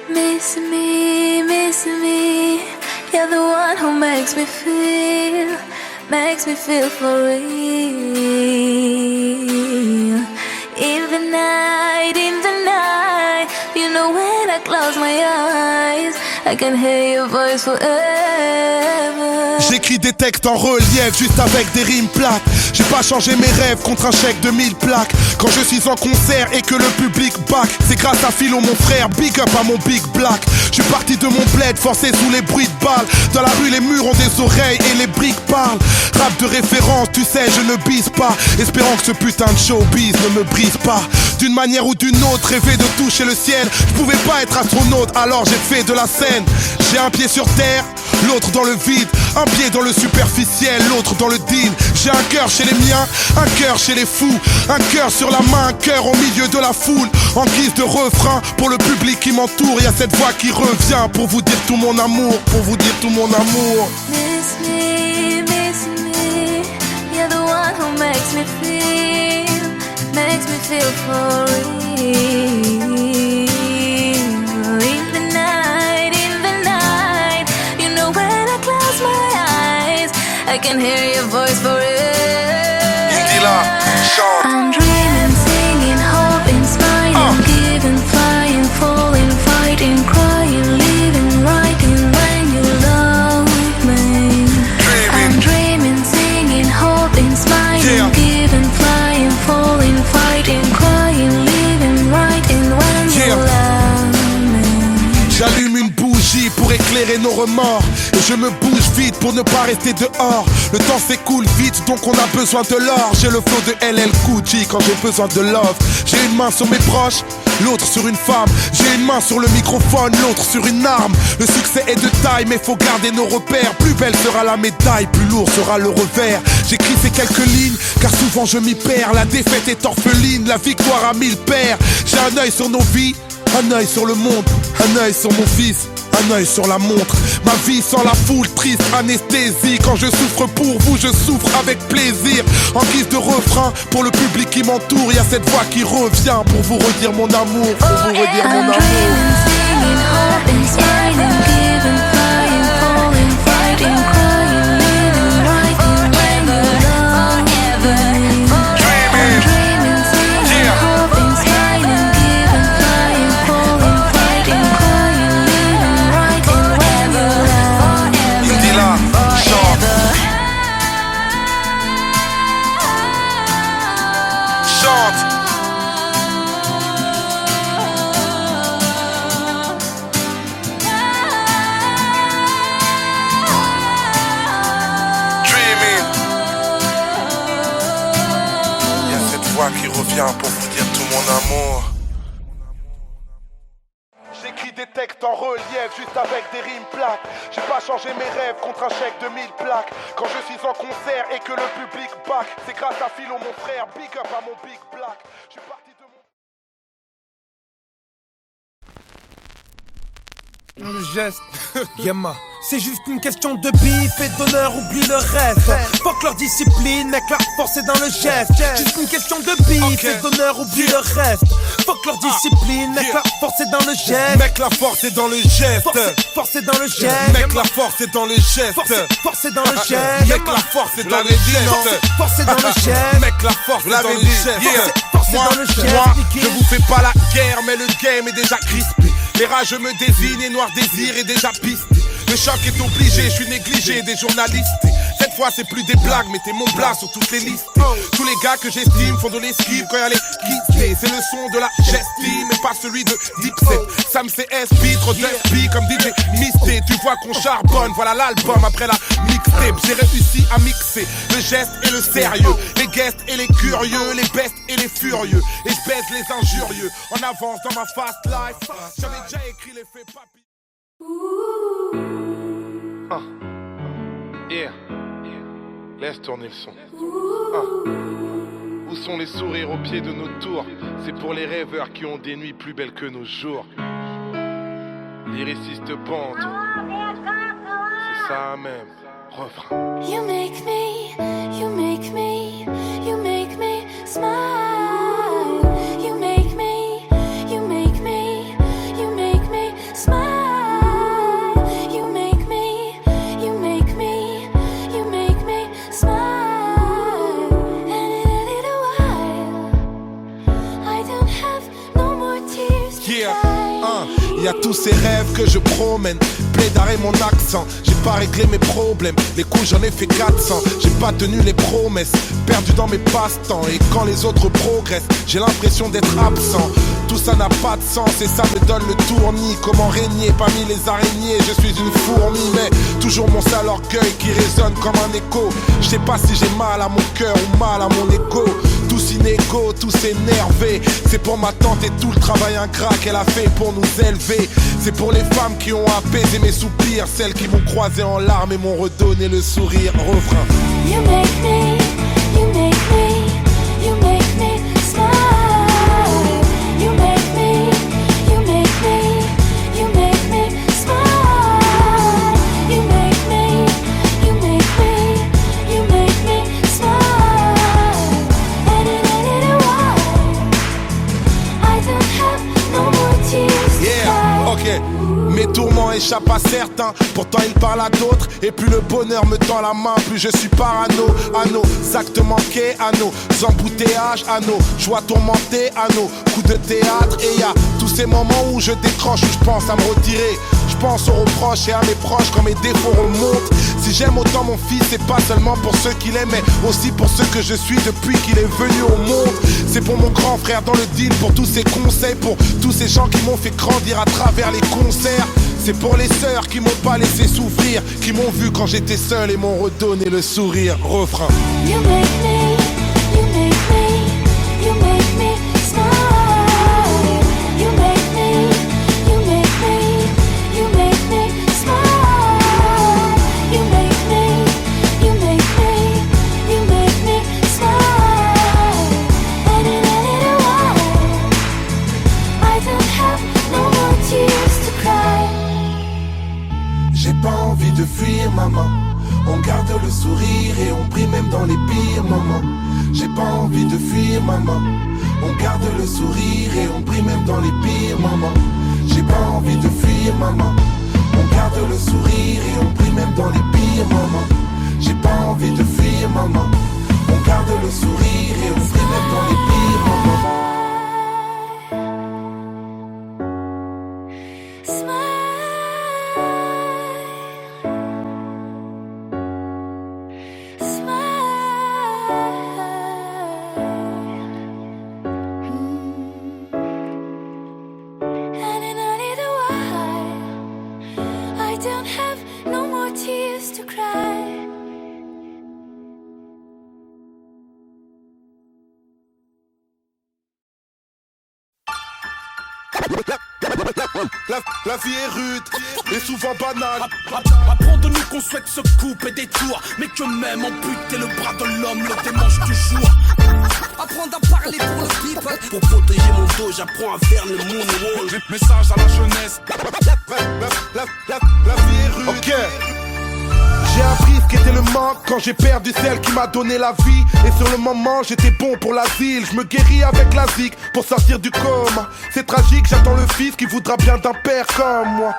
Miss me, you're the one who makes me feel for real. In the night, you know when I close my eyes, I can hear your voice forever. J'écris des textes en relief, juste avec des rimes plates. J'ai pas changé mes rêves contre un chèque de 1000 plaques. Quand je suis en concert et que le public back, c'est grâce à Philo mon frère, big up à mon big black. Je suis parti de mon bled, forcé sous les bruits de balles. Dans la rue les murs ont des oreilles et les briques parlent. Rap de référence, tu sais je ne bise pas, espérant que ce putain de showbiz ne me brise pas. D'une manière ou d'une autre, rêver de toucher le ciel. Je pouvais pas être astronaute, alors j'ai fait de la scène. J'ai un pied sur terre, l'autre dans le vide. Un pied dans le superficiel, l'autre dans le deal. J'ai un cœur chez les miens, un cœur chez les fous. Un cœur sur la main, un cœur au milieu de la foule. En guise de refrain, pour le public qui m'entoure, y a cette voix qui revient pour vous dire tout mon amour, pour vous dire tout mon amour. Miss me, you're the one who makes me feel for real. In the night, you know when I close my eyes, I can hear your voice forever. I'm dreaming, singing, hoping, smiling, giving, flying, falling, fighting, crying, living, writing when you love me. I'm dreaming, singing, hoping, smiling, giving, flying, falling, fighting, crying, living, writing when you love me. J'allume une bougie pour éclairer nos remords. Et je me bouge vite pour ne pas rester dehors. Le temps s'écoule vite donc on a besoin de l'or. J'ai le flow de LL Cool J quand j'ai besoin de love. J'ai une main sur mes proches, l'autre sur une femme. J'ai une main sur le microphone, l'autre sur une arme. Le succès est de taille mais faut garder nos repères. Plus belle sera la médaille, plus lourd sera le revers. J'écris ces quelques lignes car souvent je m'y perds. La défaite est orpheline, la victoire a 1000 paires. J'ai un œil sur nos vies, un œil sur le monde, un œil sur mon fils, un œil sur la montre. Ma vie sans la foule, triste anesthésie. Quand je souffre pour vous, je souffre avec plaisir. En guise de refrain, pour le public qui m'entoure, y a cette voix qui revient pour vous redire mon amour, pour vous redire mon amour. Qui revient pour vous dire tout mon amour. J'écris des textes en relief juste avec des rimes plates. J'ai pas changé mes rêves contre un chèque de 1000 plaques. Quand je suis en concert et que le public back, c'est grâce à Philo mon frère, big up à mon big black. Je suis parti de mon... Le geste, Yama. C'est juste une question de bif et d'honneur, oublie le reste. Fuck leur discipline, mec, la force est dans le geste. Juste une question de bif et d'honneur, oublie le reste. Fuck leur discipline, mec, la force est dans le geste. Mec, la force est dans le geste. Force est dans le geste. Mec, la force est dans le geste. Force est dans le geste. Mec, la force est dans le geste. Force est dans le geste. Mec, la force est dans le geste. Force est dans le geste. Moi, je vous fais pas la guerre, mais le game est déjà crispé. Les rageux me désignent et Noir Désir est déjà pisté. Le choc est obligé, je suis négligé des journalistes. Cette fois c'est plus des blagues, mettez mon blas sur toutes les listes. Tous les gars que j'estime font de l'esquive quand y'a les quitter. C'est le son de la gestime et pas celui de Dipset. Sam CS, trop d'FB comme DJ Misté. Tu vois qu'on charbonne, voilà l'album après la mixtape. J'ai réussi à mixer le geste et le sérieux, les guests et les curieux, les bestes et les furieux. Et je baise les injurieux en avance dans ma fast life. J'avais déjà écrit les faits papy. Yeah. Laisse tourner le son. Où sont les sourires au pied de nos tours? C'est pour les rêveurs qui ont des nuits plus belles que nos jours. Lyriciste bande, c'est ça même. Refrain. You make me smile. You make me y a tous ces rêves que je promène. Plaidaré mon accent, j'ai pas réglé mes problèmes. Les coups j'en ai fait 400, j'ai pas tenu les promesses. Perdu dans mes passe-temps et quand les autres progressent, j'ai l'impression d'être absent. Tout ça n'a pas de sens et ça me donne le tournis. Comment régner parmi les araignées, je suis une fourmi. Mais toujours mon sale orgueil qui résonne comme un écho. Je sais pas si j'ai mal à mon cœur ou mal à mon ego. Tous inégaux, tous énervés. C'est pour ma tante et tout le travail ingrat qu'elle a fait pour nous élever. C'est pour les femmes qui ont apaisé mes soupirs, celles qui m'ont croisé en larmes et m'ont redonné le sourire. Refrain. You make me, you make me, you make me smile. You make me, you make me, you make me smile. You make me, you make me, you make me smile. And it ain't a while. I don't have no more tears to cry. Ok. Mes tourments échappent à certains, pourtant ils parlent à d'autres. Et plus le bonheur me tend la main, plus je suis parano. À nos actes manqués, à nos embouteillages, à nos joies tourmentées, à nos coups de théâtre. Et y a tous ces moments où je décroche, où je pense à me retirer. Je pense aux reproches et à mes proches quand mes défauts remontent. Si j'aime autant mon fils, c'est pas seulement pour ceux qu'il aime, mais aussi pour ceux que je suis depuis qu'il est venu au monde. C'est pour mon grand frère dans le deal, pour tous ses conseils, pour tous ces gens qui m'ont fait grandir à travers les concerts. C'est pour les sœurs qui m'ont pas laissé souffrir, qui m'ont vu quand j'étais seul et m'ont redonné le sourire. Refrain. You make me, you make me, you make me smile. You make me, you make me, you make me smile. You make me, you make me, you make me smile. And it ain't a while. I don't have no more tears to cry. J'ai pas envie de fuir, maman. On garde le sourire et on prie même dans les pires moments. J'ai pas envie de fuir, maman. On garde le sourire et on prie même dans les pires moments. J'ai pas envie de fuir, maman. On garde le sourire et on prie même dans les pires moments. J'ai pas envie de fuir, maman. On garde le sourire et on prie même dans les pires moments. La vie est rude et souvent banale. Apprends de nous qu'on souhaite se couper des tours, mais que même amputer le bras de l'homme le dimanche du jour. Apprendre à parler pour le people. Pour protéger mon dos, j'apprends à faire le moonwalk. Message à la jeunesse. La vie est rude. Ok. J'ai appris ce qu'était le manque quand j'ai perdu celle qui m'a donné la vie. Et sur le moment j'étais bon pour l'asile. Je me guéris avec la zik pour sortir du coma. C'est tragique, j'attends le fils qui voudra bien d'un père comme moi.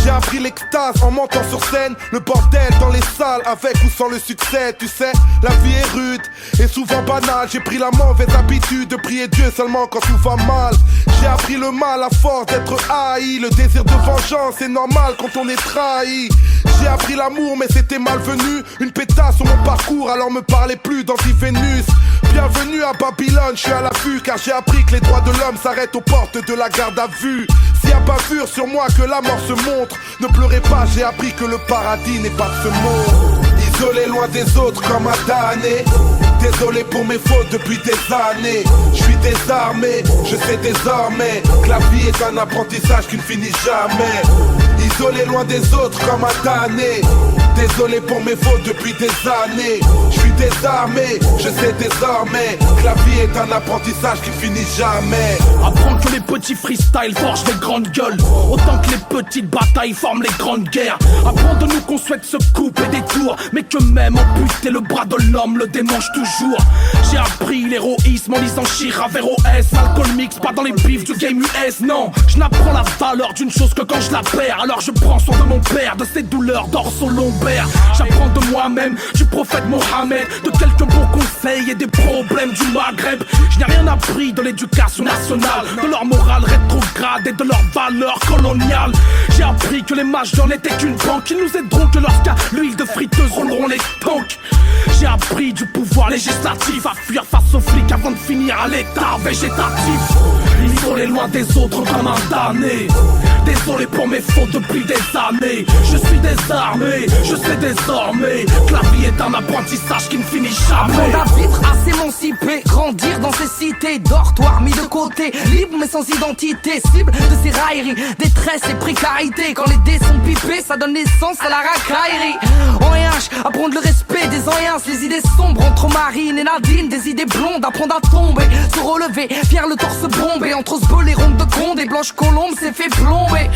J'ai appris l'extase en montant sur scène. Le bordel dans les salles avec ou sans le succès. Tu sais, la vie est rude et souvent banale. J'ai pris la mauvaise habitude de prier Dieu seulement quand tout va mal. J'ai appris le mal à force d'être haï. Le désir de vengeance est normal quand on est trahi. J'ai appris l'amour mais c'était malvenu. Une pétasse sur mon parcours, alors me parlez plus d'anti-Vénus. Bienvenue à Babylone, je suis à l'affût. Car j'ai appris que les droits de l'homme s'arrêtent aux portes de la garde à vue. S'il y a bavure sur moi que la mort se montre, ne pleurez pas, j'ai appris que le paradis n'est pas de ce monde. Isolé loin des autres comme un damné. Désolé pour mes fautes depuis des années. Je suis désarmé, je sais désormais que la vie est un apprentissage qui ne finit jamais. Isolé loin des autres comme un damné. Désolé pour mes fautes depuis des années. Je suis désarmé, je sais désormais que la vie est un apprentissage qui ne finit jamais. Apprendre que les petits freestyles forgent les grandes gueules, autant que les petites batailles forment les grandes guerres. Apprendre de nous qu'on souhaite se couper des tours, mais que même amputer le bras de l'homme le démange toujours. jour. J'ai appris l'héroïsme en lisant Chira vers OS. Alcool mix, pas dans les bifs du game US, non. Je n'apprends la valeur d'une chose que quand je la perds. Alors je prends soin de mon père, de ses douleurs dorsaux lombaires. J'apprends de moi-même, du prophète Mohammed, de quelques bons conseils et des problèmes du Maghreb. Je n'ai rien appris de l'éducation nationale, de leur morale rétrograde et de leurs valeurs coloniales. J'ai appris que les majors n'étaient qu'une banque, ils nous aideront que lorsqu'à l'huile de friteuse rouleront les tanks. J'ai appris du pouvoir législatif à fuir face aux flics avant de finir à l'état végétatif. Isolé loin des autres comme un damné. Désolé pour mes fautes depuis des années. Je suis désarmé, je sais désormais que la vie est un apprentissage qui ne finit jamais. Apprendre à vivre, à s'émanciper, grandir dans ces cités, dortoirs mis de côté, libre mais sans identité, cible de ces railleries, détresse et précarité. Quand les dés sont pipés, ça donne naissance à la racaillerie. En RH, apprendre le respect des anciens, les idées sombres entre Marine et Nadine, des idées blondes, apprendre à tomber, se relever, fier le torse bombé, entre ce les rondes de Conde et Blanche Colombe s'est fait plomber.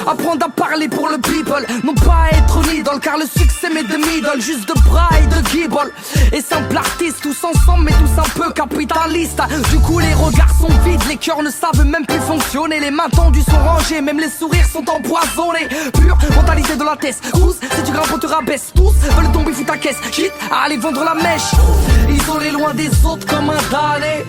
Apprendre à parler pour le people, non pas être une idole, car le succès m'est de middle, juste de bras et de guibole. Et simple artiste, tous ensemble mais tous un peu capitalistes. Du coup les regards sont vides, les cœurs ne savent même plus fonctionner. Les mains tendues sont rangées, même les sourires sont empoisonnés. Pure mentalité de la tête, tous, si tu grimpes on te rabaisse. Tous veulent tomber fous ta caisse, quitte à aller vendre la mèche. Isolé loin des autres comme un damné.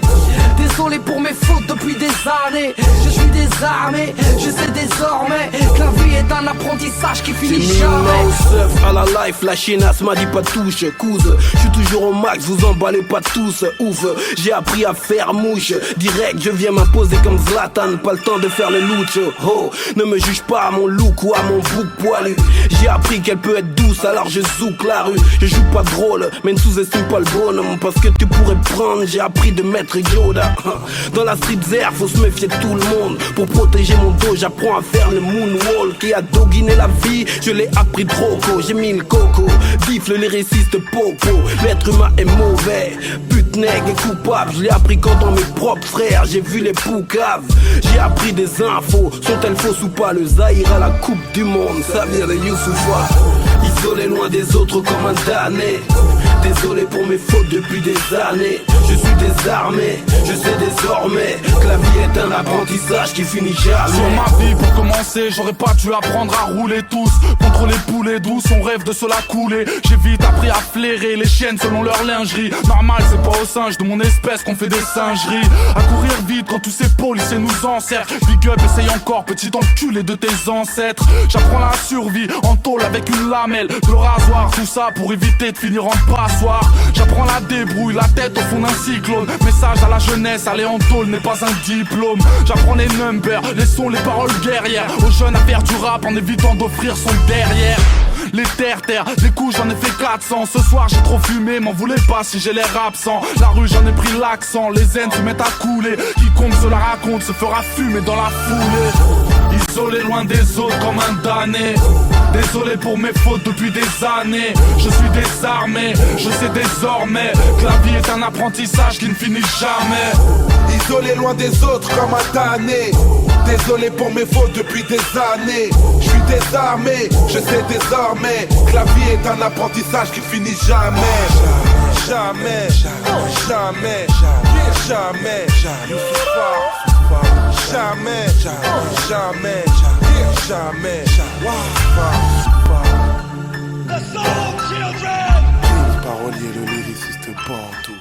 Désolé pour mes fautes depuis des années. Je suis désarmé, je sais désormais que la vie est un apprentissage qui finit jamais. Seuf à la life, la chienasse m'a dit pas de touche. Couze, je suis toujours au max, vous emballez pas tous. Ouf, j'ai appris à faire mouche. Direct, je viens m'imposer comme Zlatan. Pas le temps de faire le louche. Oh, ne me juge pas à mon look ou à mon bouc poilu. J'ai appris qu'elle peut être douce, alors je zouk la rue. Je joue pas drôle, mais ne sous-estime pas le bonhomme. Parce que tu pourrais prendre, j'ai appris de maître Yoda. Dans la street zère, faut se méfier de tout le monde. Pour protéger mon dos, j'apprends à faire le moonwalk. Qui a doguiné la vie, je l'ai appris trop tôt. J'ai mis le coco, bif le lyriciste popo. L'être humain est mauvais, pute nègre et coupable. Je l'ai appris quand dans mes propres frères, j'ai vu les poucaves. J'ai appris des infos, sont-elles fausses ou pas? Le Zaïre à la coupe du monde, ça vient de Youssoufa. Isolé loin des autres comme un damné. Désolé pour mes fautes depuis des années. Je suis désarmé, je sais désormais que la vie est un apprentissage qui finit jamais. Sur ma vie pour commencer, j'aurais pas dû apprendre à rouler tous. Contre les poulets douces, on rêve de se la couler. J'ai vite appris à flairer les chiennes selon leur lingerie. Normal, c'est pas aux singes de mon espèce qu'on fait des singeries. À courir vite quand tous ces policiers nous encerclent. Big up, essaye encore, petit enculé de tes ancêtres. J'apprends la survie en tôle avec une lamelle, le rasoir, tout ça pour éviter de finir en passoire. J'apprends la débrouille, la tête au fond d'un cyclone. Message à la jeunesse, aller en tôle n'est pas un diplôme. J'apprends les numbers, les sons, les paroles guerrières. Aux jeunes à faire du rap en évitant d'offrir son derrière. Les terre, les coups j'en ai fait 400. Ce soir j'ai trop fumé, m'en voulez pas si j'ai l'air absent. La rue j'en ai pris l'accent, les haines se mettent à couler. Quiconque se la raconte se fera fumer dans la foulée. Isolé loin des autres comme un damné. Désolé pour mes fautes depuis des années. Je suis désarmé, je sais désormais que la vie est un apprentissage qui ne finit jamais. Isolé loin des autres comme un damné. Désolé pour mes fautes depuis des années. Je suis désarmé, je sais désormais que la vie est un apprentissage qui finit jamais. Jamais, jamais, jamais, jamais, jamais, jamais, jamais. Le parolier, le lyriciste partout.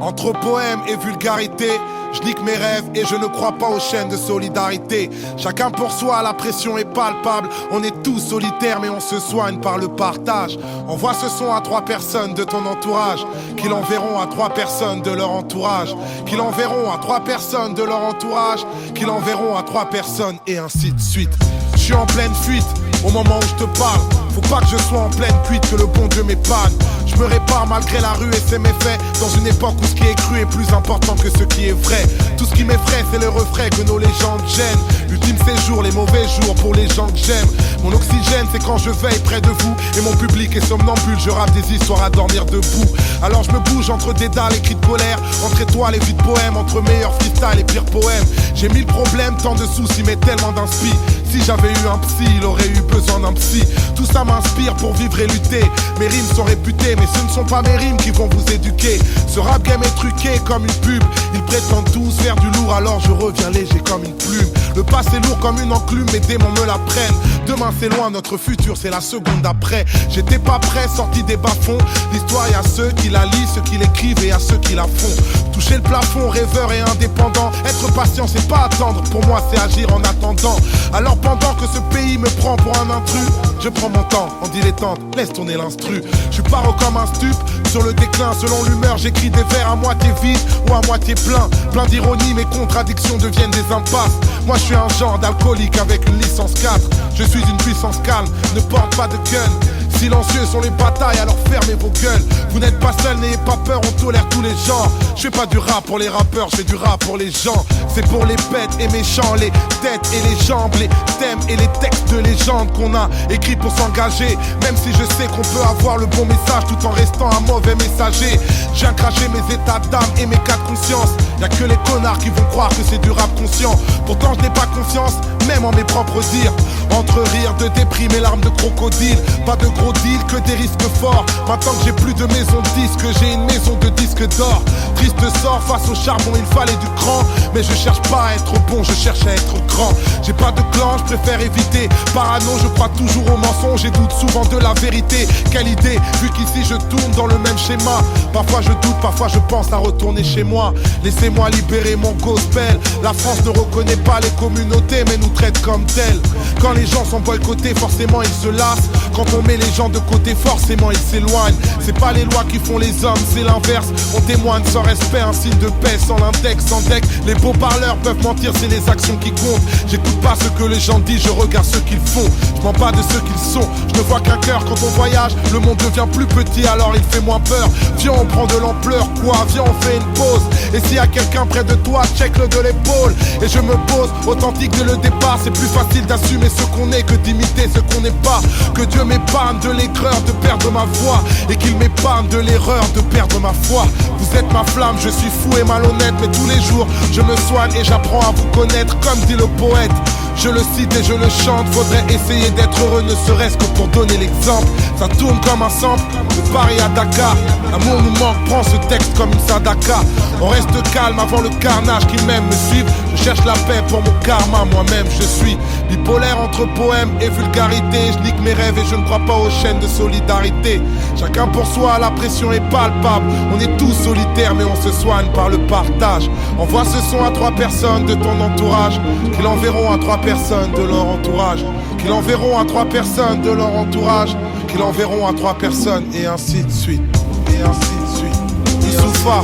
Entre poème et vulgarité, Je nique mes rêves et je ne crois pas aux chaînes de solidarité. Chacun pour soi, la pression est palpable. On est tous solitaires mais on se soigne par le partage. Envoie ce son à 3 personnes de ton entourage, qui l'enverront à 3 personnes de leur entourage, qui l'enverront à 3 personnes de leur entourage, qui l'enverront à 3 personnes et ainsi de suite. Je suis en pleine fuite au moment où je te parle. Faut pas que je sois en pleine cuite, que le bon Dieu m'épargne. Je me répare malgré la rue et ses méfaits, dans une époque où ce qui est cru est plus important que ce qui est vrai. Tout ce qui m'effraie c'est le refrain que nos légendes gênent. Ultime séjour, les mauvais jours pour les gens que j'aime. Mon oxygène c'est quand je veille près de vous, et mon public est somnambule, je rappe des histoires à dormir debout. Alors je me bouge entre des dalles et cris de colère, entre étoiles et vies de poèmes, entre meilleurs freestyle et pires poèmes. J'ai 1000 problèmes, tant de soucis mais tellement d'inspi. Si j'avais eu un psy, il aurait eu besoin d'un psy. Tout ça m'inspire pour vivre et lutter. Mes rimes sont réputées, mais ce ne sont pas mes rimes qui vont vous éduquer. Ce rap game est truqué comme une pub. Ils prétendent tous faire du lourd, alors je reviens léger comme une plume. Le passé lourd comme une enclume, mes démons me la prennent. Demain c'est loin, notre futur c'est la seconde après. J'étais pas prêt, sorti des bas-fonds. L'histoire y a ceux qui la lisent, ceux qui l'écrivent et à ceux qui la font. Toucher le plafond, rêveur et indépendant. Être patient c'est pas attendre, pour moi c'est agir en attendant. Alors pendant que ce pays me prend pour un intrus, je prends mon temps en dilettante, laisse tourner l'instru. Je suis paro comme un stup, sur le déclin selon l'humeur. J'écris des vers à moitié vides ou à moitié plein. Plein d'ironie, mes contradictions deviennent des impasses. Moi je suis un genre d'alcoolique avec une licence 4. Je suis une puissance calme, ne porte pas de gun. Silencieux sont les batailles, alors fermez vos gueules. Vous n'êtes pas seul, n'ayez pas peur, on tolère tous les genres. Je fais pas du rap pour les rappeurs, je fais du rap pour les gens. C'est pour les bêtes et méchants, les têtes et les jambes, les thèmes et les textes de légende qu'on a écrits pour s'engager. Même si je sais qu'on peut avoir le bon message tout en restant un mauvais messager. Je viens cracher mes états d'âme et mes cas de conscience. Y'a que les connards qui vont croire que c'est du rap conscient. Pourtant je n'ai pas confiance, même en mes propres dires. Entre rire de déprime et larmes de crocodile. Pas de gros deal, que des risques forts. Maintenant que j'ai plus de maison de disques, j'ai une maison de disques d'or. Triste sort, face au charbon il fallait du cran. Mais je cherche pas à être bon, je cherche à être grand. J'ai pas de clan, je préfère éviter. Parano, je crois toujours aux mensonges et doute souvent de la vérité. Quelle idée, vu qu'ici je tourne dans le même schéma. Parfois je doute, parfois je pense à retourner chez moi. Laissez-moi libérer mon gospel. La France ne reconnaît pas les communautés mais nous traite comme tels. Quand les gens sont boycottés, forcément ils se lassent. Quand on met les gens de côté, forcément ils s'éloignent. C'est pas les lois qui font les hommes, c'est l'inverse. On témoigne sans respect, un signe de paix, sans l'index, sans deck. Les beaux parleurs peuvent mentir, c'est les actions qui comptent. J'écoute pas ce que les gens disent, je regarde ce qu'ils font. Je mens pas de ce qu'ils sont, je ne vois qu'un cœur. Quand on voyage, le monde devient plus petit, alors il fait moins peur. Viens on prend de l'ampleur, quoi, viens on fait une pause. Et s'il y a quelqu'un près de toi, check-le de l'épaule. Et je me pose, authentique dès le départ. C'est plus facile d'assumer ce qu'on est que d'imiter ce qu'on n'est pas. Que Dieu m'épargne de l'aigreur de perdre ma voix, et qu'il m'épargne de l'erreur de perdre ma foi. Vous êtes ma flamme, je suis fou et malhonnête, mais tous les jours je me soigne et j'apprends à vous connaître, comme dit le poète. Je le cite et je le chante, faudrait essayer d'être heureux, ne serait-ce que pour donner l'exemple. Ça tourne comme un sample, de Paris à Dakar. L'amour nous manque, prends ce texte comme une sadaka. On reste calme avant le carnage qui m'aime me suivre. Je cherche la paix pour mon karma, moi-même je suis bipolaire entre poème et vulgarité. Je nique mes rêves et je ne crois pas aux chaînes de solidarité. Chacun pour soi, la pression est palpable. On est tous solitaires mais on se soigne par le partage. Envoie ce son à 3 personnes de ton entourage, qui l'enverront à 3 personnes de leur entourage, qui l'enverront à 3 personnes de leur entourage, qui l'enverront à 3 personnes et ainsi de suite. Et ainsi de suite. Youssoufa,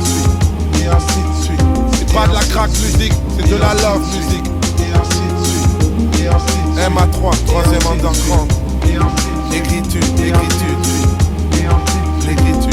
et ainsi de suite. C'est pas de la crack musique, c'est de la love musique. Et ainsi de suite. Et ainsi de suite. MA3, 3ème underground. Écriture, écriture, l'écriture, l'écriture.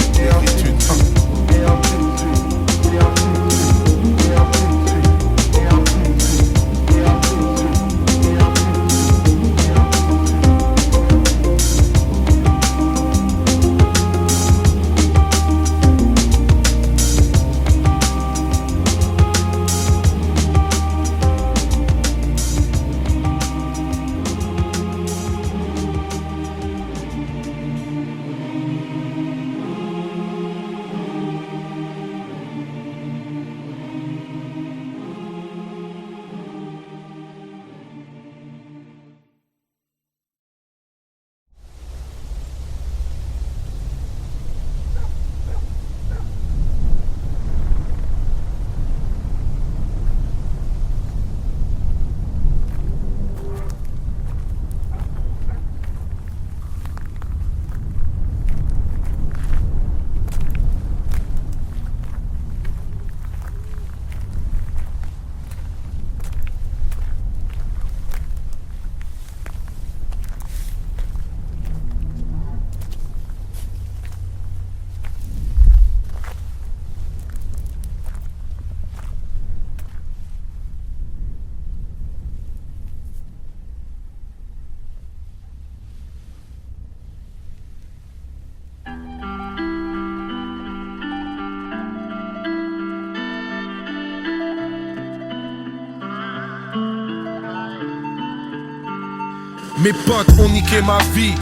Mes potes ont niqué ma vie.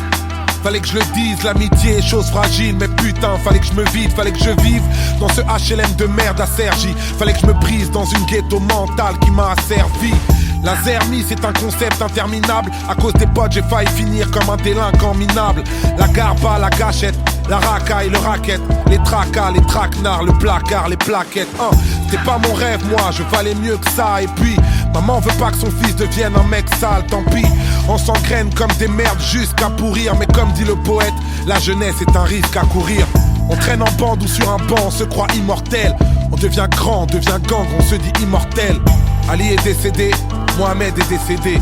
Fallait que je le dise, l'amitié est chose fragile. Mais putain, fallait que je me vide, fallait que je vive dans ce HLM de merde à Cergy. Fallait que je me brise dans une ghetto mentale qui m'a asservi. La zermie c'est un concept interminable. À cause des potes j'ai failli finir comme un délinquant minable. La garba, la gâchette, la racaille, le racket, les tracas, les traquenards, le placard, les plaquettes. C'était pas mon rêve moi, je valais mieux que ça. Et puis, maman veut pas que son fils devienne un mec sale, tant pis. On s'engraine comme des merdes jusqu'à pourrir. Mais comme dit le poète, la jeunesse est un risque à courir. On traîne en bande ou sur un banc, on se croit immortel. On devient grand, on devient gang, on se dit immortel. Ali est décédé, Mohamed est décédé.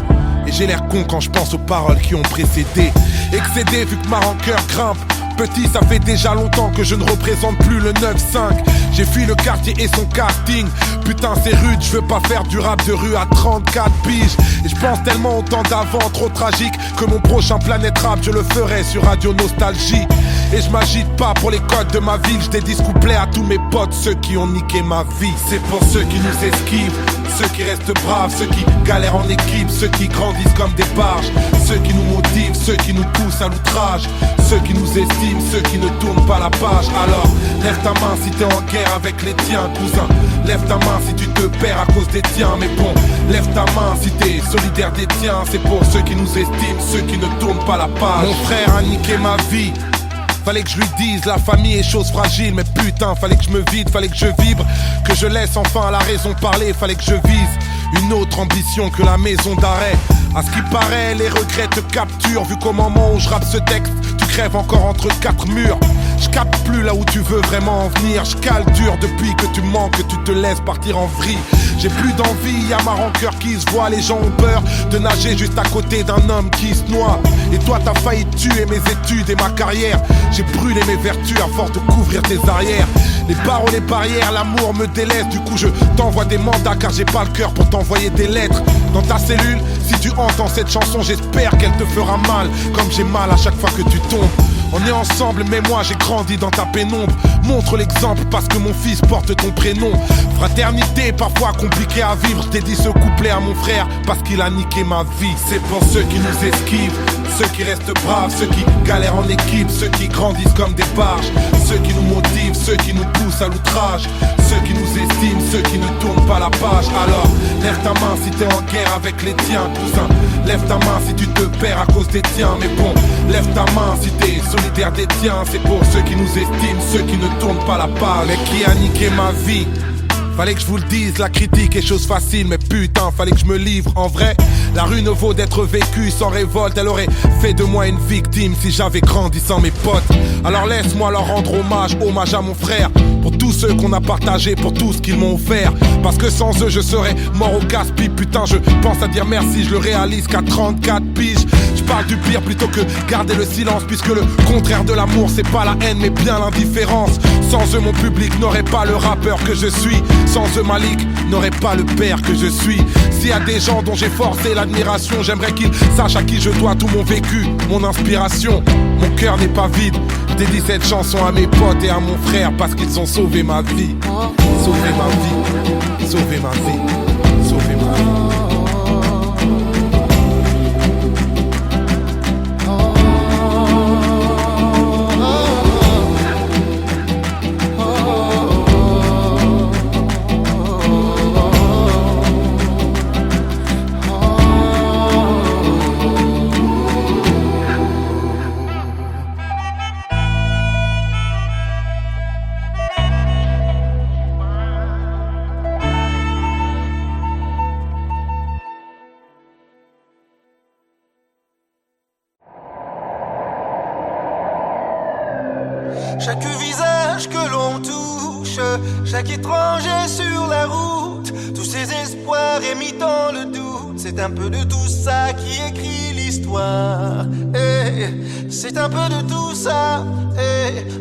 Et j'ai l'air con quand je pense aux paroles qui ont précédé. Excédé vu que ma rancœur grimpe. Petit, ça fait déjà longtemps que je ne représente plus le 9-5. J'ai fui le quartier et son casting. Putain c'est rude, je veux pas faire du rap de rue à 34 piges. Et je pense tellement au temps d'avant, trop tragique, que mon prochain Planète Rap je le ferai sur Radio Nostalgie. Et je m'agite pas pour les codes de ma ville. Je dédie ce couplet à tous mes potes, ceux qui ont niqué ma vie. C'est pour ceux qui nous esquivent, ceux qui restent braves, ceux qui galèrent en équipe, ceux qui grandissent comme des barges, ceux qui nous motivent, ceux qui nous poussent à l'outrage, ceux qui nous estiment, ceux qui ne tournent pas la page. Alors lève ta main si t'es en guerre avec les tiens, cousin. Lève ta main si tu te perds à cause des tiens. Mais bon, lève ta main si t'es solidaire des tiens. C'est pour ceux qui nous estiment, ceux qui ne tournent pas la page. Mon frère a niqué ma vie. Fallait que je lui dise, la famille est chose fragile. Mais putain, fallait que je me vide, fallait que je vibre, que je laisse enfin la raison parler. Fallait que je vise une autre ambition que la maison d'arrêt. À ce qui paraît, les regrets te capturent. Vu qu'au moment où je rappe ce texte, tu crèves encore entre quatre murs. Je capte plus là où tu veux vraiment en venir. Je cale dur depuis que tu manques, que tu te laisses partir en vrille. J'ai plus d'envie, y'a ma rancœur qui se voit. Les gens ont peur de nager juste à côté d'un homme qui se noie. Et toi t'as failli tuer mes études et ma carrière. J'ai brûlé mes vertus à force de couvrir tes arrières. Les barreaux, les barrières, l'amour me délaisse. Du coup je t'envoie des mandats car j'ai pas le cœur pour t'envoyer des lettres. Dans ta cellule, si tu entends cette chanson, j'espère qu'elle te fera mal, comme j'ai mal à chaque fois que tu tombes. On est ensemble mais moi j'ai grandi dans ta pénombre. Montre l'exemple parce que mon fils porte ton prénom. Fraternité parfois compliquée à vivre. Je dédie ce couplet à mon frère parce qu'il a niqué ma vie. C'est pour ceux qui nous esquivent, ceux qui restent braves, ceux qui galèrent en équipe, ceux qui grandissent comme des barges, ceux qui nous motivent, ceux qui nous poussent à l'outrage, ceux qui nous estiment, ceux qui ne tournent pas la page. Alors lève ta main si t'es en guerre avec les tiens, cousin. Lève ta main si tu te perds à cause des tiens. Mais bon, lève ta main si t'es solidaire des tiens. C'est pour ceux qui nous estiment, ceux qui ne tournent pas la page. Mais qui a niqué ma vie? Fallait que je vous le dise, la critique est chose facile. Mais putain, fallait que je me livre. En vrai, la rue ne vaut d'être vécue sans révolte. Elle aurait fait de moi une victime si j'avais grandi sans mes potes. Alors laisse-moi leur rendre hommage, hommage à mon frère. Pour tous ceux qu'on a partagé, pour tout ce qu'ils m'ont offert. Parce que sans eux je serais mort au casse-pipe. Putain je pense à dire merci, je le réalise qu'à 34 piges. Je parle du pire plutôt que garder le silence. Puisque le contraire de l'amour c'est pas la haine mais bien l'indifférence. Sans eux mon public n'aurait pas le rappeur que je suis. Sans eux Malik n'aurait pas le père que je suis. S'il y a des gens dont j'ai forcé l'admiration, j'aimerais qu'ils sachent à qui je dois tout mon vécu, mon inspiration. Mon cœur n'est pas vide, je dédie cette chanson à mes potes et à mon frère parce qu'ils ont sauvé ma vie. Sauvé ma vie, sauvé ma vie, sauvé ma vie. Chaque visage que l'on touche, chaque étranger sur la route, tous ces espoirs émis dans le doute, c'est un peu de tout ça qui écrit l'histoire. C'est un peu de tout ça,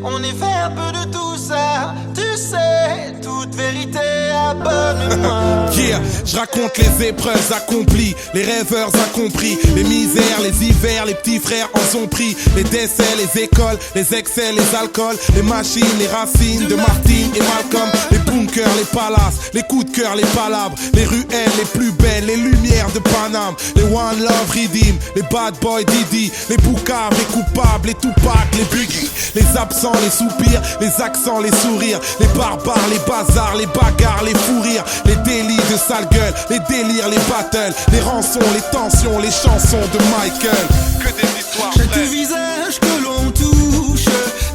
on est fait un peu de tout ça. sais, toute vérité à bonne mémoire. Yeah, je raconte les épreuves accomplies, les rêveurs incompris, les misères, les hivers, les petits frères en sont pris, les décès, les écoles, les excès, les alcools, les machines, les racines de Martine et Malcolm, les bunkers, les palaces, les coups de cœur, les palabres, les ruelles les plus belles, les lumières de Paname, les One Love Redeem, les Bad Boy Didi, les Boucaves, les coupables, les Tupac, les Biggie, les absents, les soupirs, les accents, les sourires, les barbares, les bazars, les bagarres, les fous rires, les délits de sale gueule, les délires, les battles, les rançons, les tensions, les chansons de Michael. Que des histoires Chaque vraies. visage que l'on touche,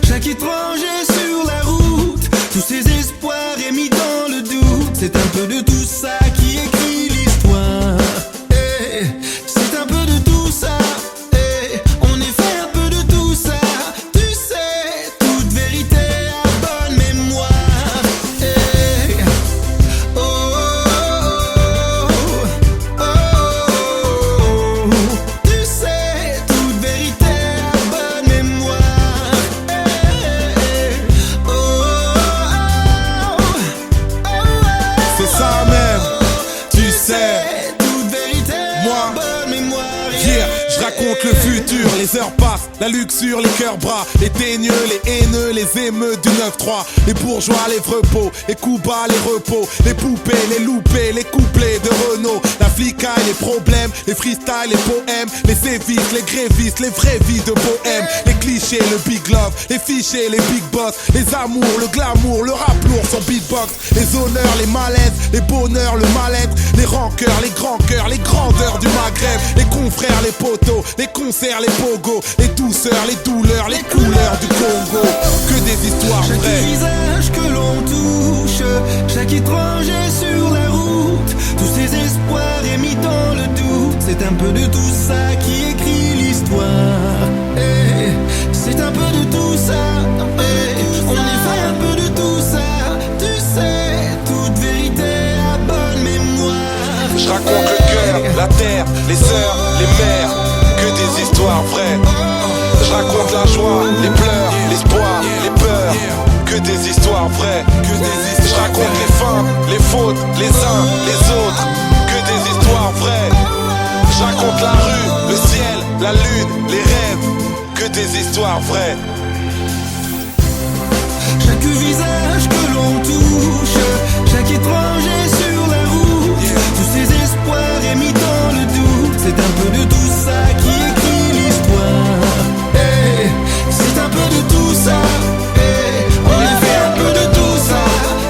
chaque étranger sur la route, tous ces espoirs émis dans le doute, c'est un peu de tout ça qui écrit l'histoire. Eh, c'est un peu de tout ça. Eh, on est fait un peu de tout ça. Tu sais, toute vérité à bonne mémoire. Eh, oh, oh, oh, oh, tu sais, toute vérité à bonne mémoire. Eh, oh, oh, oh, C'est ça même, tu sais. toute vérité Moi, à bonne mémoire. yeah, je raconte le futur, les heures passent, la luxure, les cœurs bras, les teigneux, les haineux, les émeutes du 9-3, les bourgeois, les repos, les coups bas, les repos, les poupées, les loupés, les couplets de Renault, la flicaille, les problèmes, les freestyles, les poèmes, les sévices, les grévistes, les vraies vies de bohème, les clichés, le big love, les fichiers, les big boss, les amours, le glamour, le rap lourd, son beatbox, les honneurs, les malaises, les bonheurs, le mal-être, les rancœurs, les grands cœurs, les grandeurs du Maghreb, les confrères, les poteaux, les concerts, les pogos, les douceurs, les douleurs, les couleurs du Congo. Que des histoires Chaque vraies. visage que l'on touche, chaque étranger sur la route, tous ces espoirs émis dans le doute, c'est un peu de tout ça qui écrit l'histoire. Eh, c'est un peu de tout ça. Eh, on est fait un peu de tout ça. Tu sais, toute vérité à bonne mémoire. Je raconte le cœur, la terre, les sœurs, les mères. Que des histoires vraies. Je raconte la joie, les pleurs, l'espoir, les peurs. Que des histoires vraies. Je raconte les fins, les fautes, les uns, les autres. Que des histoires vraies. Je raconte la rue, le ciel, la lune, les rêves. Que des histoires vraies. Chaque visage que l'on touche, chaque étranger sur la route, tous ces espoirs émis dans le doute, c'est un peu de tout ça qui écrit l'histoire. Eh, c'est un peu de tout ça. Eh, on est fait un peu de tout ça.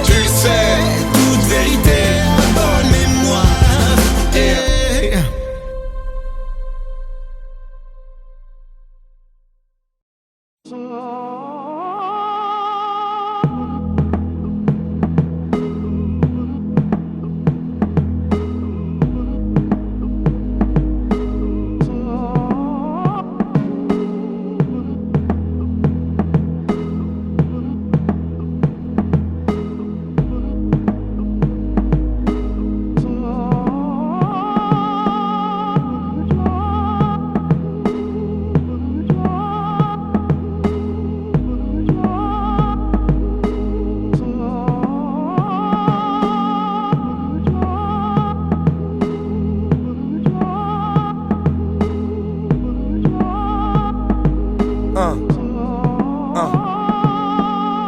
Tu sais, toute vérité à bonne mémoire. Eh.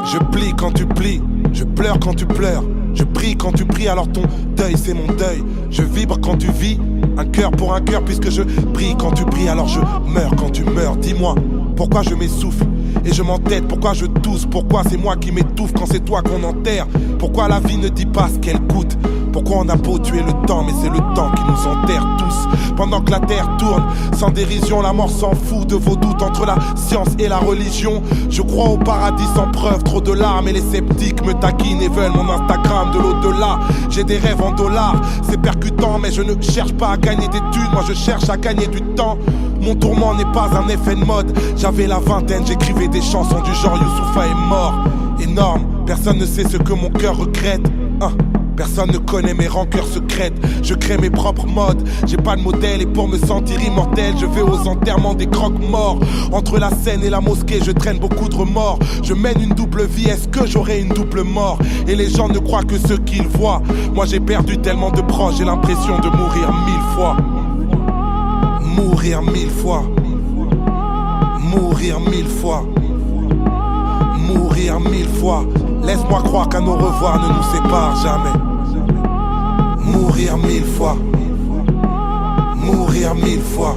Je plie quand tu plies, je pleure quand tu pleures, je prie quand tu pries, alors ton deuil c'est mon deuil. Je vibre quand tu vis, un cœur pour un cœur, puisque je prie quand tu pries, alors je meurs quand tu meurs. Dis-moi, pourquoi je m'essouffle et je m'entête, pourquoi je tousse, pourquoi c'est moi qui m'étouffe quand c'est toi qu'on enterre. Pourquoi la vie ne dit pas ce qu'elle coûte, pourquoi on a beau tuer le temps, mais c'est le temps qui nous enterre tous. Pendant que la terre tourne, sans dérision, la mort s'en fout de vos doutes entre la science et la religion. Je crois au paradis sans preuve, trop de larmes, et les sceptiques me taquinent et veulent mon Instagram de l'au-delà. J'ai des rêves en dollars, c'est percutant, mais je ne cherche pas à gagner des thunes, moi je cherche à gagner du temps. Mon tourment n'est pas un effet de mode, j'avais la vingtaine, j'écrivais des chansons du genre Youssoufa est mort. Énorme, personne ne sait ce que mon cœur regrette. Personne ne connaît mes rancœurs secrètes. Je crée mes propres modes. J'ai pas de modèle et pour me sentir immortel, je vais aux enterrements des croque-morts. Entre la scène et la mosquée, je traîne beaucoup de remords. Je mène une double vie, est-ce que j'aurai une double mort? Et les gens ne croient que ce qu'ils voient. Moi j'ai perdu tellement de proches, j'ai l'impression de mourir 1000 fois. Mourir 1000 fois. Mourir 1000 fois. Mourir 1000 fois. Laisse-moi croire qu'un au revoir ne nous sépare jamais. Mourir 1000 fois. Mourir 1000 fois.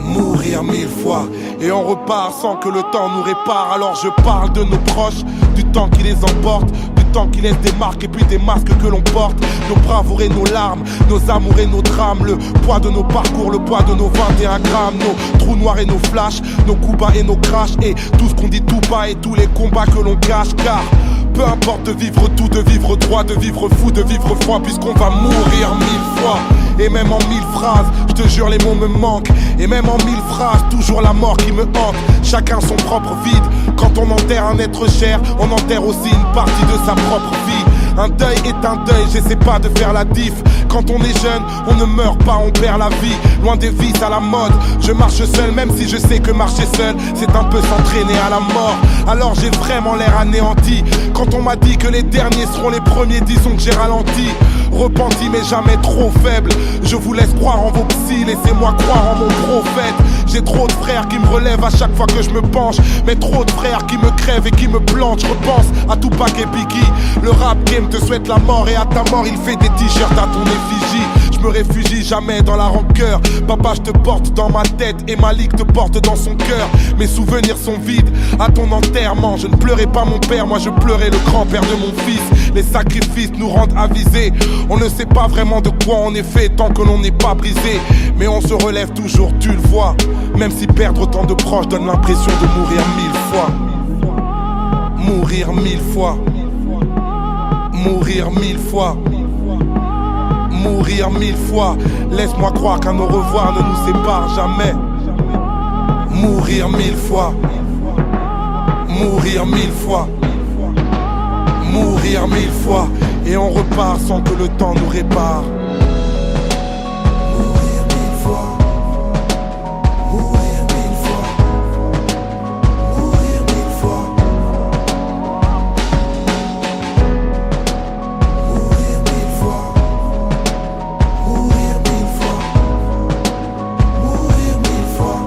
Mourir 1000 fois. Et on repart sans que le temps nous répare. Alors je parle de nos proches, du temps qui les emporte, du temps qui laisse des marques et puis des masques que l'on porte. Nos bravoures et nos larmes, nos amours et nos drames, le poids de nos parcours, le poids de nos 21 grammes, nos trous noirs et nos flashs, nos coups bas et nos crashs, et tout ce qu'on dit tout bas et tous les combats que l'on cache. Car peu importe de vivre tout, de vivre droit, de vivre fou, de vivre froid, puisqu'on va mourir 1000 fois. Et même en 1000 phrases, je te jure les mots me manquent. Et même en 1000 phrases, toujours la mort qui me hante. Chacun son propre vide. Quand on enterre un être cher, on enterre aussi une partie de sa propre vie. Un deuil est un deuil, j'essaie pas de faire la diff. Quand on est jeune, on ne meurt pas, on perd la vie. Loin des vices à la mode, je marche seul, même si je sais que marcher seul, c'est un peu s'entraîner à la mort. Alors j'ai vraiment l'air anéanti. Quand on m'a dit que les derniers seront les premiers, disons que j'ai ralenti. Repenti mais jamais trop faible. Je vous laisse croire en vos psys, laissez-moi croire en mon prophète. J'ai trop de frères qui me relèvent à chaque fois que je me penche, mais trop de frères qui me crèvent et qui me plantent. Je repense à Tupac et Biggie. Le rap game te souhaite la mort et à ta mort il fait des t-shirts à ton effigie. Je me réfugie jamais dans la rancœur. Papa je te porte dans ma tête et Malik te porte dans son cœur. Mes souvenirs sont vides à ton enterrement. Je ne pleurais pas mon père, moi je pleurais le grand-père de mon fils. Les sacrifices nous rendent avisés. On ne sait pas vraiment de quoi on est fait tant que l'on n'est pas brisé. Mais on se relève toujours, tu le vois. Même si perdre autant de proches donne l'impression de mourir 1000 fois. Mourir 1000 fois. Mourir 1000 fois. Mourir 1000 fois. Laisse-moi croire qu'un au revoir ne nous sépare jamais. Mourir 1000 fois. Mourir 1000 fois. Mourir 1000 fois. Et on repart sans que le temps nous répare. Mourir 1000 fois. Mourir 1000 fois. Mourir 1000 fois. Mourir 1000 fois. Mourir 1000 fois. Mourir 1000 fois.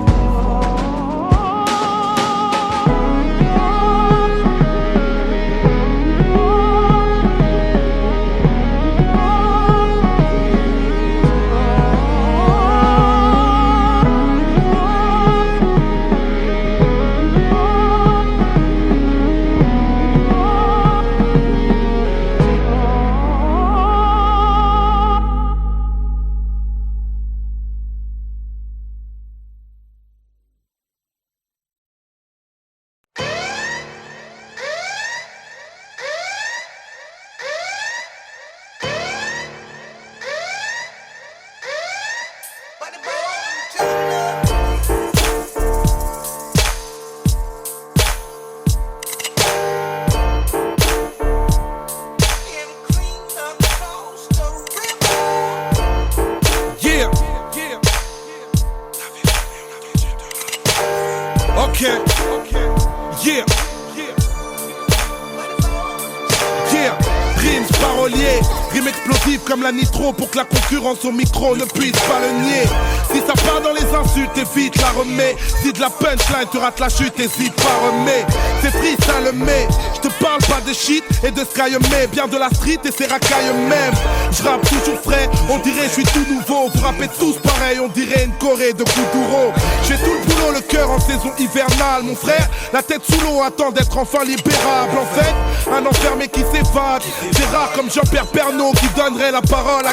Rime explosive comme la nitro pour que la concurrence au micro ne puisse pas le nier. Si ça part dans les insultes, évite la remets. Si de la punchline tu rates la chute, hésite pas remets. C'est freestyle mais je te parle pas de shit et de sky mais bien de la street et ses racailles même. Je rappe toujours frais, on dirait je suis tout nouveau. Vous rappez tous pareil, on dirait une Corée de Kuduro. J'ai tout le boulot, le cœur en saison hivernale. Mon frère, la tête sous l'eau attend d'être enfin libérable. En fait, un enfermé qui s'évade. C'est rare comme Jean-Pierre Pernaut qui donnerait la parole à...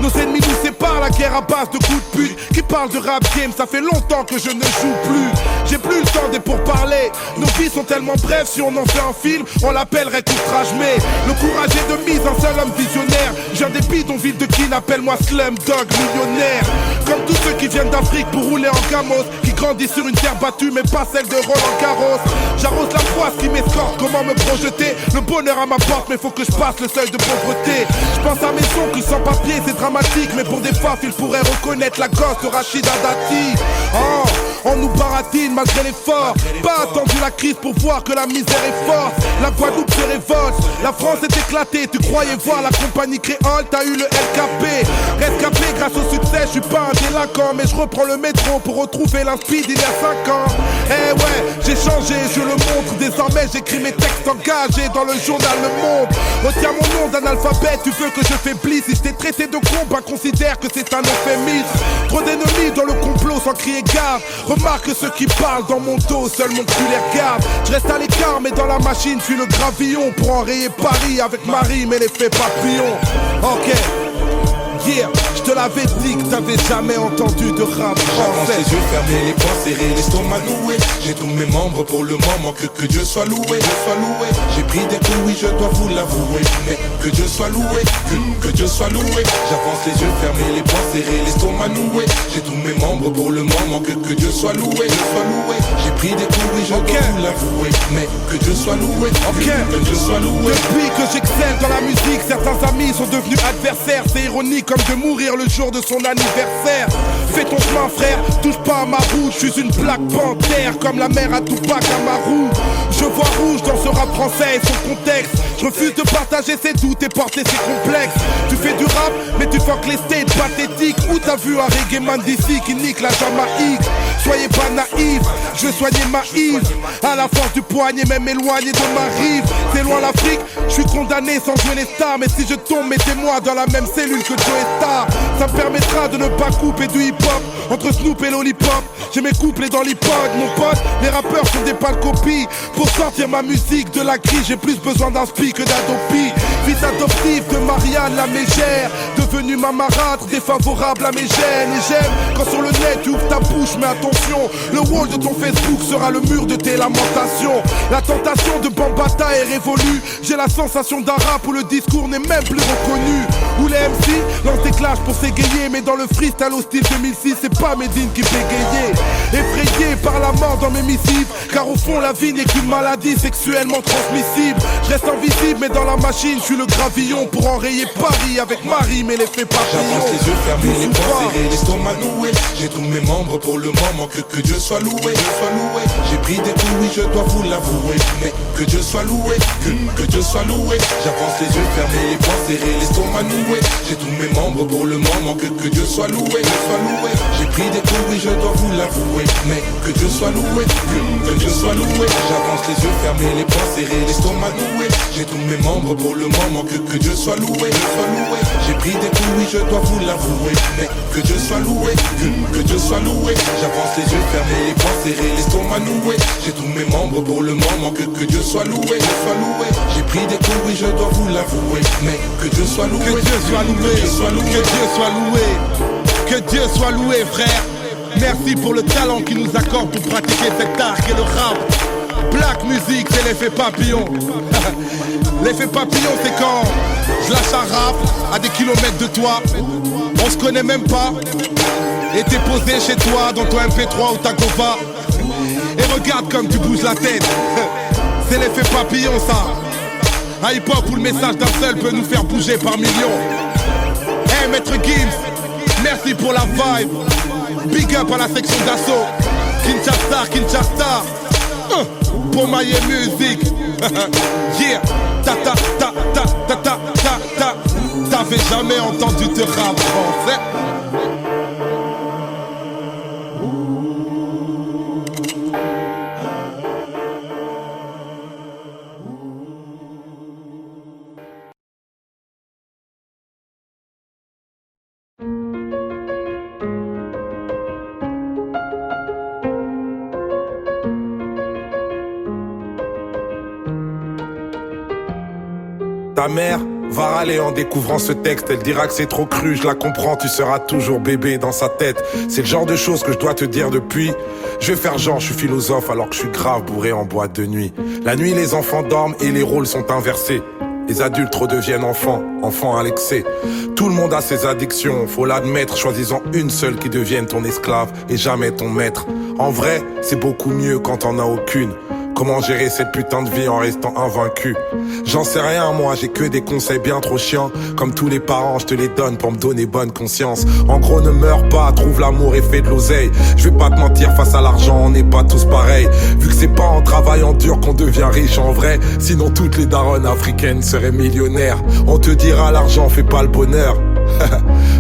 Nos ennemis nous séparent, la la guerre à base de coups de pute. Qui parle de rap game, ça fait longtemps que je ne joue plus. J'ai plus le temps des pourparlers. Nos vies sont tellement brèves, si on en fait un film, on l'appellerait outrage. Mais le courage est de mise, un seul homme visionnaire. J'ai des bidonvilles de kin, appelle-moi Slumdog millionnaire. Comme tous ceux qui viennent d'Afrique pour rouler en camos, qui grandissent sur une terre battue mais pas celle de Roland Garros. J'arrose la froisse qui m'escorte, comment me projeter? Le bonheur à ma porte mais faut que je passe le seuil de pauvreté. Je pense à mes oncles sans papier, c'est dramatique. Mais pour des faf, ils pourraient reconnaître la gosse de Rachida Dati. Oh, on nous baratine malgré l'effort. Pas attendu la crise pour voir que la misère est forte. La Guadeloupe se révolte, la France est éclatée. Tu croyais voir la compagnie créole, t'as eu le LKP. Rescapé grâce au succès, je suis pas un délinquant. Mais je reprends le métro pour retrouver l'inspi d'il y a 5 ans. Eh ouais, j'ai changé, je le montre. Désormais j'écris mes textes engagés dans le journal Le Monde. Retiens mon nom d'analphabète, tu veux que je faiblisse. Si je t'ai traité de con, bah considère que c'est un euphémisme. Trop d'ennemis dans le complot sans crier gare. Remarque ceux qui parlent dans mon dos, seul mon cul les regarde. Je reste à l'écart mais dans la machine, je suis le gravillon. Pour enrayer Paris avec Marie mais l'effet papillon. Ok. Yeah, je te l'avais dit que t'avais jamais entendu de rap français. J'avance les yeux fermés, les poings serrés, l'estomac noué. J'ai tous mes membres pour le moment, que Dieu soit loué, J'ai pris des coups, oui je dois vous l'avouer. Mais que Dieu soit loué, que Dieu soit loué. J'avance les yeux fermés, les poings serrés, l'estomac noué. J'ai tous mes membres pour le moment, que Dieu soit loué, J'ai pris des coups, oui je dois vous l'avouer. Mais que Dieu soit loué, que Dieu soit loué. Depuis que j'excelle dans la musique, certains amis sont devenus adversaires. C'est ironique comme de mourir le jour de son anniversaire. Fais ton chemin frère, touche pas à ma route. Je suis une plaque panthère comme la mère à Tupac Amaru. Je vois rouge dans ce rap français et son contexte. Je refuse de partager ses doutes et porter ses complexes. Tu fais du rap mais tu fuck les states pathétiques. Où t'as vu un reggae man d'ici qui nique la Jamaïque? Soyez pas naïfs, je veux soigner ma Yves. À la force du poignet, même éloigné de ma rive. C'est loin l'Afrique, je suis condamné sans jouer les stars. Mais si je tombe, mettez-moi dans la même cellule que Joe Star. Ça me permettra de ne pas couper du hip-hop entre Snoop et Lollipop. J'ai mes couplets dans l'iPod, mon pote. Les rappeurs sont des pâles copies. Pour sortir ma musique de la crise, j'ai plus besoin d'un spi que d'Adopi. Fils adoptif de Marianne la mégère, devenue ma marâtre, défavorable à mes gènes. Et j'aime quand sur le net tu ouvres ta bouche, mais attention, le wall de ton Facebook sera le mur de tes lamentations. La tentation de Bambata est révolue. J'ai la sensation d'un rap où le discours n'est même plus reconnu. Où les MC lancent des clashs pour s'égayer, mais dans le freestyle au style 2006, c'est pas Medine qui fait gayer. Effrayé par la mort dans mes missives, car au fond la vie n'est qu'une maladie sexuellement transmissible. Je reste invisible mais dans la machine, je suis le gravillon pour enrayer Paris avec Marie mais l'effet papillon. J'avance les yeux fermés, les poings serrés, l'estomac noué. J'ai tous mes membres pour le moment, que Dieu soit loué, J'ai pris des coups, oui je dois vous l'avouer. Mais que Dieu soit loué, que Dieu soit loué. J'avance les yeux fermés, les poings serrés, l'estomac noué. J'ai tous mes membres pour le moment, que Dieu soit loué, J'ai pris des coups, oui je dois vous l'avouer. Mais que Dieu soit loué, que Dieu soit loué. J'avance les yeux fermés, les poings serrés, l'estomac noué. J'ai tous mes membres pour le moment, que Dieu soit loué, J'ai pris des coups, oui je dois vous l'avouer. Mais que Dieu soit loué, que Dieu soit loué. J'avance les yeux fermés, les poings serrés, l'estomac noué. J'ai tous mes membres pour le moment, que Dieu soit loué, J'ai pris des coups, oui je dois vous l'avouer. Mais que Dieu soit loué, que Dieu soit loué, que Dieu soit loué, que Dieu soit loué frère. Merci pour le talent qu'il nous accorde pour pratiquer cet art qu'est le rap. Black music, c'est l'effet papillon. L'effet papillon, c'est quand je lâche un rap à des kilomètres de toi. On se connaît même pas. Et t'es posé chez toi dans ton MP3 ou ta Gova. Et regarde comme tu bouges la tête. C'est l'effet papillon ça. Un hip-hop où le message d'un seul peut nous faire bouger par millions. Hey Maître Gims, merci pour la vibe. Big up à la section d'assaut. Kinshasa pour Maïe Music. Yeah. Ta ta ta ta ta ta ta ta. T'avais jamais entendu de rap français? Ta mère Va râler en découvrant ce texte, elle dira que c'est trop cru, je la comprends, tu seras toujours bébé dans sa tête. C'est le genre de choses que je dois te dire depuis. Je vais faire genre, je suis philosophe alors que je suis grave bourré en boîte de nuit. La nuit, les enfants dorment et les rôles sont inversés. Les adultes redeviennent enfants, enfants à l'excès. Tout le monde a ses addictions, faut l'admettre, choisissant une seule qui devienne ton esclave et jamais ton maître. En vrai, c'est beaucoup mieux quand t'en as aucune. Comment gérer cette putain de vie en restant invaincu? J'en sais rien moi, j'ai que des conseils bien trop chiants. Comme tous les parents, je te les donne pour me donner bonne conscience. En gros, ne meurs pas, trouve l'amour et fais de l'oseille. Je vais pas te mentir, face à l'argent, on n'est pas tous pareils. Vu que c'est pas en travaillant dur qu'on devient riche en vrai. Sinon toutes les daronnes africaines seraient millionnaires. On te dira l'argent fait pas le bonheur.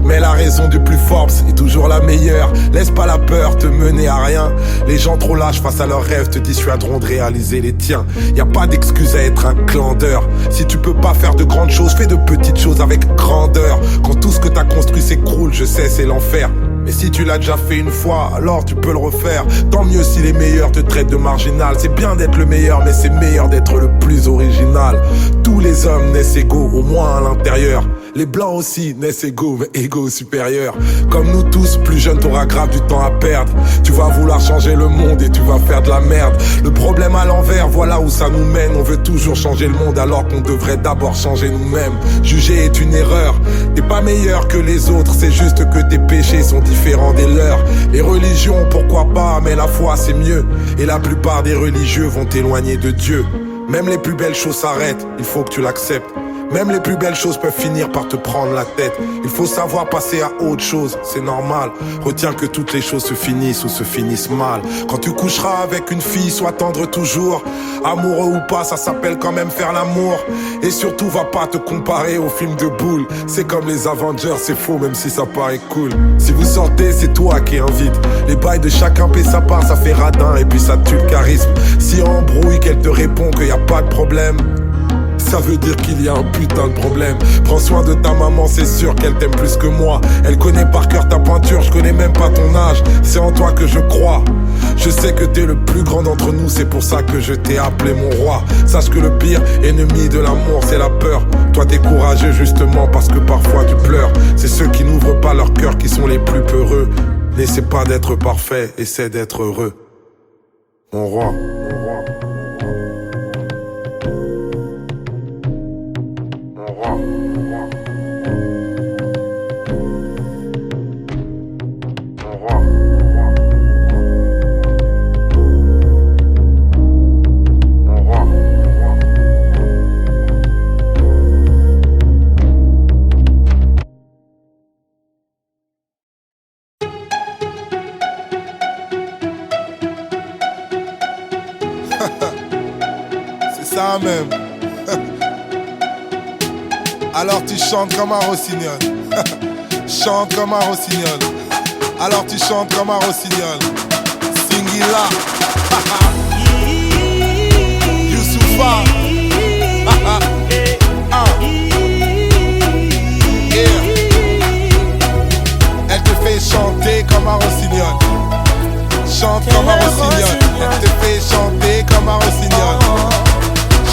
Mais la raison du plus fort est toujours la meilleure. Laisse pas la peur te mener à rien. Les gens trop lâches face à leurs rêves te dissuaderont de réaliser les tiens. Y a pas d'excuse à être un clandeur. Si tu peux pas faire de grandes choses, fais de petites choses avec grandeur. Quand tout ce que t'as construit s'écroule, je sais c'est l'enfer. Mais si tu l'as déjà fait une fois, alors tu peux le refaire. Tant mieux si les meilleurs te traitent de marginal. C'est bien d'être le meilleur, mais c'est meilleur d'être le plus original. Tous les hommes naissent égaux, au moins à l'intérieur. Les blancs aussi naissent égaux, mais égaux supérieurs. Comme nous tous, plus jeune t'auras grave du temps à perdre. Tu vas vouloir changer le monde et tu vas faire de la merde. Le problème à l'envers, voilà où ça nous mène. On veut toujours changer le monde alors qu'on devrait d'abord changer nous-mêmes. Juger est une erreur, t'es pas meilleur que les autres. C'est juste que tes péchés sont différents des leurs. Les religions, pourquoi pas, mais la foi c'est mieux. Et la plupart des religieux vont t'éloigner de Dieu. Même les plus belles choses s'arrêtent, il faut que tu l'acceptes. Même les plus belles choses peuvent finir par te prendre la tête. Il faut savoir passer à autre chose, c'est normal. Retiens que toutes les choses se finissent ou se finissent mal. Quand tu coucheras avec une fille, sois tendre toujours. Amoureux ou pas, ça s'appelle quand même faire l'amour. Et surtout, va pas te comparer aux films de boules. C'est comme les Avengers, c'est faux même si ça paraît cool. Si vous sortez, c'est toi qui invite. Les bails de chacun paie sa part, ça fait radin et puis ça tue le charisme. Si embrouille, qu'elle te répond qu'il y a pas de problème, ça veut dire qu'il y a un putain de problème. Prends soin de ta maman, c'est sûr qu'elle t'aime plus que moi. Elle connaît par cœur ta pointure, je connais même pas ton âge. C'est en toi que je crois. Je sais que t'es le plus grand d'entre nous, c'est pour ça que je t'ai appelé mon roi. Sache que le pire ennemi de l'amour, c'est la peur. Toi t'es courageux justement parce que parfois tu pleures. C'est ceux qui n'ouvrent pas leur cœur qui sont les plus peureux. N'essaie pas d'être parfait, essaie d'être heureux. Mon roi. C'est ça même. Alors tu chantes comme un rossignol. Chante comme un rossignol. Alors tu chantes comme un rossignol. Singila. Youssoufa. Yeah. Elle te fait chanter comme un rossignol. Chante comme un rossignol. Elle te fait chanter comme un rossignol.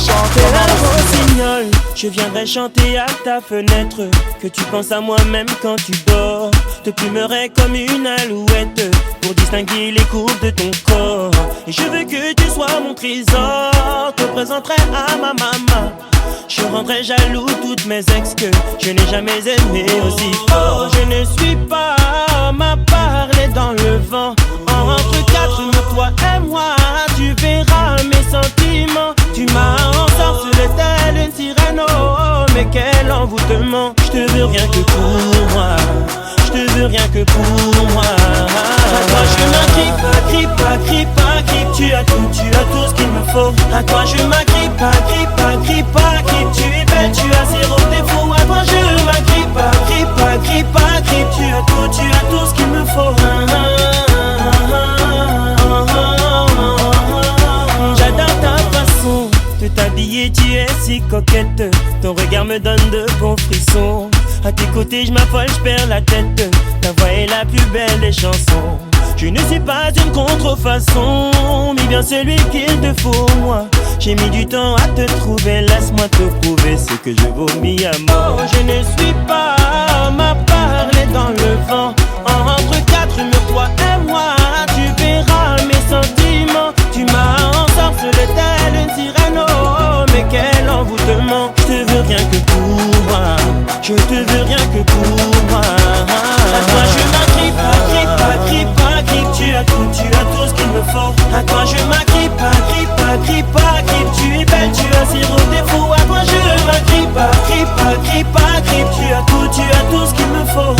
Chante comme un rossignol. Je viendrai chanter à ta fenêtre, que tu penses à moi même quand tu dors. Te plumerai comme une alouette pour distinguer les courbes de ton corps. Et je veux que tu sois mon trésor. Te présenterai à ma maman. Je rendrai jaloux toutes mes ex que je n'ai jamais aimé aussi fort. Je ne suis pas homme à parler dans le vent. Entre quatre murs, toi et moi, tu verras mes sentiments. Tu m'as ensorcelé telle une sirène, oh, mais quel envoûtement. Je te veux rien que pour moi. Je te veux rien que pour moi. À toi je m'agrippe, agrippe. Tu as tout ce qu'il me faut. À toi je m'agrippe, agrippe. Tu es belle, tu as zéro défaut. À toi je m'agrippe, agrippe. Tu as tout ce qu'il me faut. J'adore ta façon de t'habiller, tu es si coquette. Ton regard me donne de bons frissons. À tes côtés je m'affole, je perds la tête. Ta voix est la plus belle des chansons. Je ne suis pas une contrefaçon, mais bien celui qu'il te faut, moi. J'ai mis du temps à te trouver, laisse-moi te prouver ce que je vaux mis à mort. Je ne suis pas ma parler dans le vent. Entre quatre murs, toi et moi, tu verras mes sentiments. Tu m'as ensorcelé telle une sirène, oh, mais quel envoûtement. Je te veux rien que pour moi, je te veux rien que pour moi. À toi je m'agrippe, agrippe, tu as tout ce qu'il me faut. À toi je m'agrippe, agrippe, tu es belle, tu as zéro défaut. À toi je m'agrippe, agrippe, tu as tout ce qu'il me faut.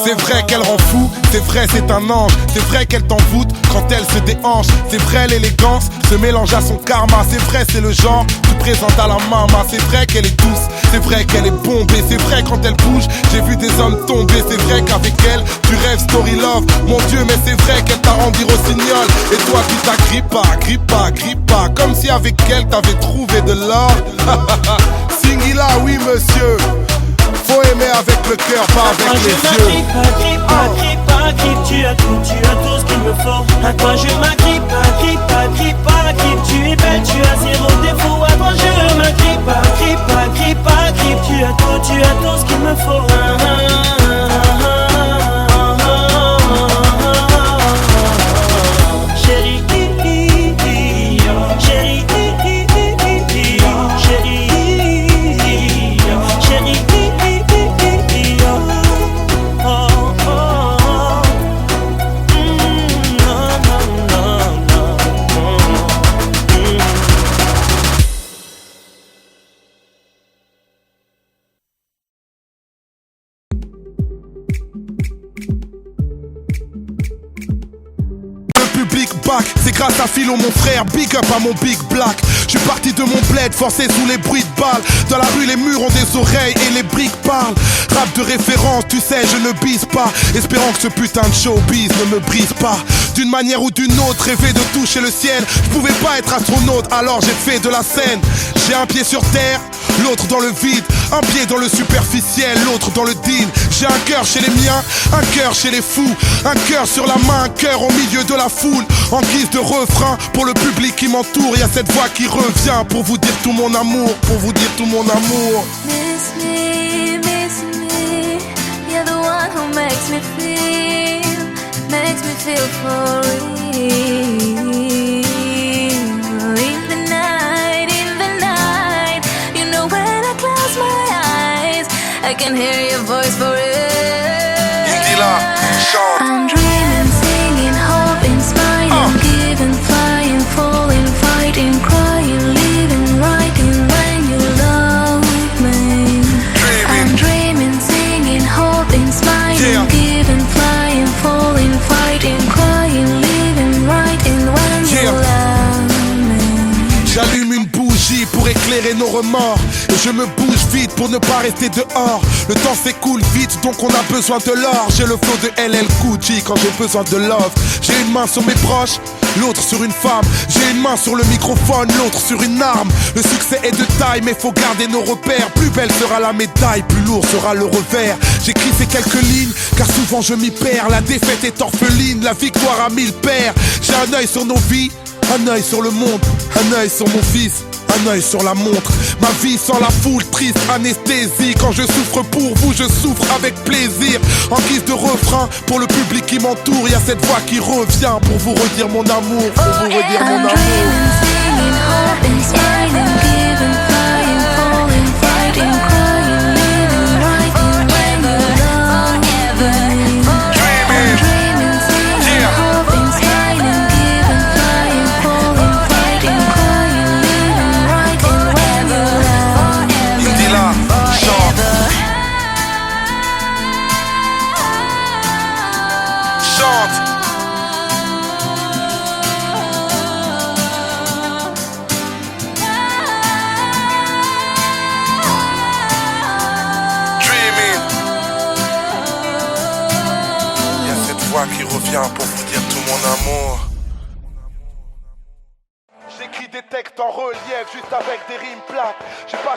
C'est vrai qu'elle rend fou, c'est vrai c'est un ange. C'est vrai qu'elle t'envoûte quand elle se déhanche. C'est vrai l'élégance se mélange à son karma. C'est vrai c'est le genre tu présentes à la mama. C'est vrai qu'elle est douce, c'est vrai qu'elle est bombée. C'est vrai quand elle bouge, j'ai vu des hommes tomber. C'est vrai qu'avec elle, tu rêves story love. Mon Dieu mais c'est vrai qu'elle t'a rendu rossignol. Et toi tu t'agrippes pas comme si avec elle t'avais trouvé de l'or. Singila oui monsieur. Faut aimer avec le cœur, pas avec les yeux. Agrippe, tu as tout ce qu'il me faut. À toi je m'agrippe, agrippe, tu es belle, tu as zéro défaut. À toi je m'agrippe, agrippe, tu as tout ce qu'il me faut. Chérie, c'est grâce à Philo mon frère, big up à mon big black. Je suis parti de mon bled, forcé sous les bruits de balles. Dans la rue les murs ont des oreilles et les briques parlent. Rap de référence, tu sais je ne bise pas. Espérant que ce putain de showbiz ne me brise pas. D'une manière ou d'une autre, rêver de toucher le ciel. Je pouvais pas être astronaute, alors j'ai fait de la scène. J'ai un pied sur terre, l'autre dans le vide. Un pied dans le superficiel, l'autre dans le deal. J'ai un cœur chez les miens, un cœur chez les fous. Un cœur sur la main, un cœur au milieu de la foule. En guise de refrain, pour le public qui m'entoure, y a cette voix qui revient pour vous dire tout mon amour, pour vous dire tout mon amour. Miss me, you're the one who makes me feel for real. In the night, you know when I close my eyes, I can hear your voice for real. I'm dreaming, singing, hoping, smiling, giving, flying, falling, fighting, crying, living, writing when you love me. I'm dreaming, singing, hoping, smiling, giving, flying, falling, fighting, crying, living, writing when you love me. J'allume une bougie pour éclairer nos remords. Et je me bouge vite pour ne pas rester dehors. Le temps s'écoule vite donc on a besoin de l'or. J'ai le flow de LL Cool J quand j'ai besoin de love. J'ai une main sur mes proches, l'autre sur une femme. J'ai une main sur le microphone, l'autre sur une arme. Le succès est de taille mais faut garder nos repères. Plus belle sera la médaille, plus lourd sera le revers. J'écris ces quelques lignes car souvent je m'y perds. La défaite est orpheline, la victoire a 1000 pères. J'ai un œil sur nos vies, un œil sur le monde, un œil sur mon fils, un œil sur la montre. Ma vie sans la foule, triste anesthésie. Quand je souffre pour vous, je souffre avec plaisir. En guise de refrain, pour le public qui m'entoure, y a cette voix qui revient pour vous redire mon amour, pour vous redire mon amour. Qui revient pour vous dire tout mon amour. J'écris des textes en relief juste avec des rimes plates. J'ai pas